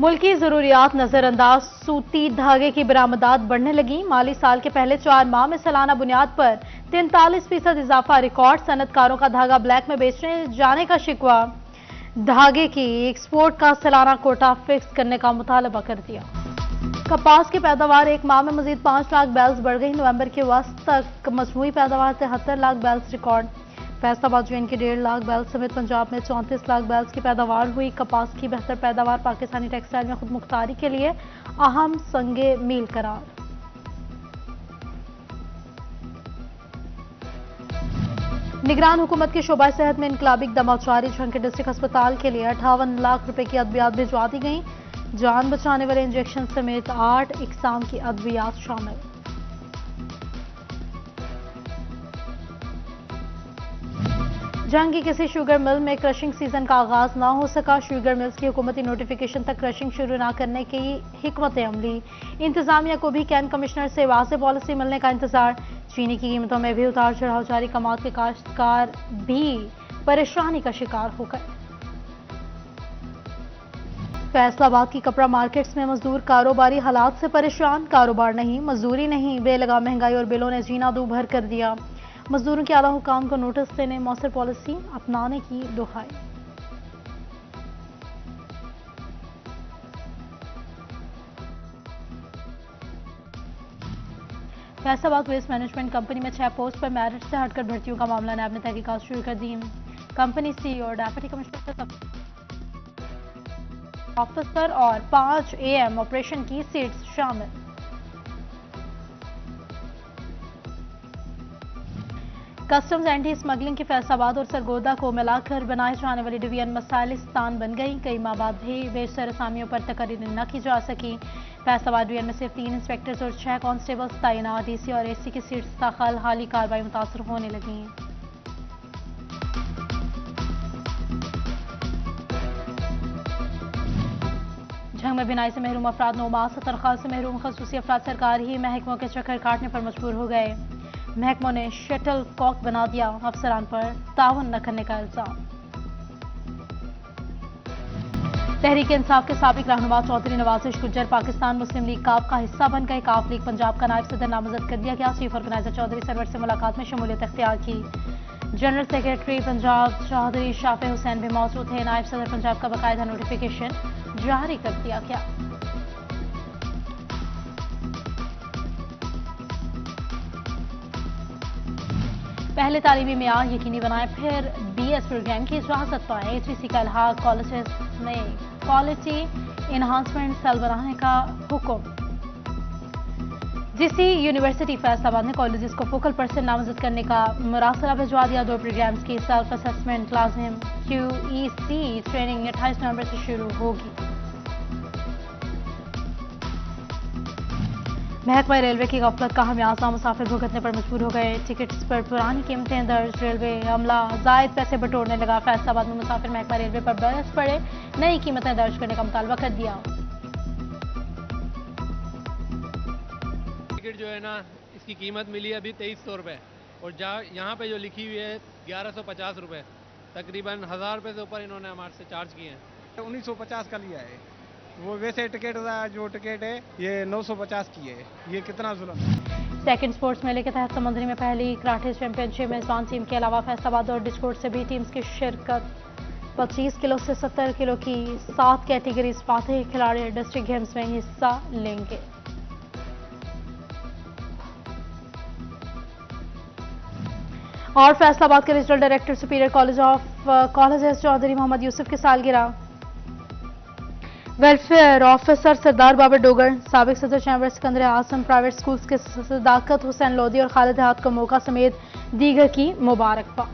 मुल्की जरूरियात नजरअंदाज, सूती धागे की बरामदात बढ़ने लगी। माली साल के पहले 4 माह में सालाना बुनियाद पर 43% इजाफा रिकॉर्ड। सनतकारों का धागा ब्लैक में बेचने जाने का शिकवा। धागे की एक्सपोर्ट का सालाना कोटा फिक्स करने का मुतालबा कर दिया। कपास की पैदावार एक माह में मजीद 5 लाख बैल्स बढ़ गई। नवंबर के वस्त तक मजमूई पैदावार 73 लाख बैल्स रिकॉर्ड। फैसलाबाद जैन की 1.5 लाख बैल्स समेत पंजाब में 34 लाख बैल्स की पैदावार हुई। कपास की बेहतर पैदावार पाकिस्तानी टेक्सटाइल में खुद मुख्तारी के लिए अहम संगे मील करार। निगरान हुकूमत की शोबा सेहत में इनकलाबी इक़दामात जारी। झंग के डिस्ट्रिक्ट अस्पताल के लिए 58 लाख रुपए की अद्वियात भिजवा दी गई। जान बचाने वाले इंजेक्शन समेत 8 इकसाम की अद्वियात शामिल। जंग की किसी शुगर मिल में क्रशिंग सीजन का आगाज ना हो सका। शुगर मिल्स की हुकूमती नोटिफिकेशन तक क्रशिंग शुरू न करने की हिकमत अमली। इंतजामिया को भी कैन कमिश्नर से वाज़ेह पॉलिसी मिलने का इंतजार। चीनी की कीमतों में भी उतार चढ़ाव जारी। कमात के काश्तकार भी परेशानी का शिकार हो गए। फैसलाबाद की कपड़ा मार्केट्स में मजदूर कारोबारी हालात से परेशान। कारोबार नहीं, मजदूरी नहीं, बेलगा महंगाई और बिलों ने जीना दू भर कर दिया। मजदूरों के आला हुकाम को नोटिस देने, मौसर पॉलिसी अपनाने की दुहाई। फैसलाबाद वेस्ट मैनेजमेंट कंपनी में 6 पोस्ट पर मेरिट से हटकर भर्तियों का मामला। नैब ने तहकीकात शुरू कर दी। कंपनी सीईओ और डेप्यूटी कमिश्नर ऑफिसर और 5 AM ऑपरेशन की सीट्स शामिल। कस्टम्स एंटी स्मगलिंग की फैसलाबाद और सरगोदा को मिलाकर बनाए जाने वाली डिवीजन मसाइलिस्तान बन गई। कई माह बाद भी बेशतर असामियों पर तकरीर न की जा सकी। फैसलाबाद डिवीजन में सिर्फ 3 इंस्पेक्टर्स और 6 कांस्टेबल्स तैनात। DC और AC की सीट्स दाखिल। हाली कार्रवाई मुतासर होने लगी। झंग में बिनाई से महरूम अफराद 9 माह से तनख्वाह से महरूम। खसूसी अफराद सरकारी महकमों के चक्कर काटने पर मजबूर हो गए। महकमों ने शटल कॉक बना दिया। अफसरान पर तावन न करने का इल्जाम। तहरीक इंसाफ के साबिक रहनुमा चौधरी नवाजिश गुज्जर पाकिस्तान मुस्लिम लीग काफ का हिस्सा बन गए। काफ लीग पंजाब का नायब सदर नामजद कर दिया गया। चीफ ऑर्गेनाइजर चौधरी सरवर से मुलाकात में शमूलियत अख्तियार की। जनरल सेक्रेटरी पंजाब चौधरी शाफे हुसैन भी मौजूद थे। नायब सदर पंजाब का बाकायदा नोटिफिकेशन जारी कर दिया गया। पहले तालीमी मेयार यकीनी बनाए, फिर BS प्रोग्राम की इजाजत पाए। HEC का इल्हाक कॉलेजेस में क्वालिटी इन्हांसमेंट सेल बनाने का हुक्म। GC यूनिवर्सिटी फैसलाबाद ने कॉलेजेस को फोकल पर्सन नामजद करने का मुरासला भिजवा दिया। 2 प्रोग्राम्स की सेल्फ असेसमेंट लाजिम। QEC ट्रेनिंग 28 नवंबर से शुरू होगी। महकमा रेलवे की गफलत का हमियाजा मुसाफिर भुगतने पर मजबूर हो गए। टिकट्स पर पुरानी कीमतें दर्ज। रेलवे अमला जायद पैसे बटोरने लगा। फैसलाबाद में मुसाफिर महकमा रेलवे पर बरस पड़े। नई कीमतें दर्ज करने का मुतालबा कर दिया। टिकट जो है ना, इसकी कीमत मिली अभी 2300 रुपये और यहाँ पे जो लिखी हुई है 1150 रुपये। तकरीबन 1000 रुपये से ऊपर इन्होंने हमारे से चार्ज किए हैं। 1950 का लिया है वो। वैसे टिकट जो टिकट है ये 950 की है। ये कितना जुल्म। सेकंड स्पोर्ट्स मेले के तहत समुद्री में पहली कराटे चैंपियनशिप मेजबान टीम के अलावा फैसलाबाद और डिस्कोर्ट से भी टीम्स की शिरकत। 25 किलो से 70 किलो की 7 कैटेगरीज फातेह खिलाड़ी डिस्ट्रिक्ट गेम्स में हिस्सा लेंगे। और फैसलाबाद के regional director superior college of colleges Chaudhry Mohammad Yusuf की सालगिरह। वेलफेयर ऑफिसर सरदार बाबर डोगर, साबिक सदर chamber Sikandar Azam private schools के सदाकत हुसैन लोधी और खालिद हाथ को मौका समेत दीगर की मुबारकबाद।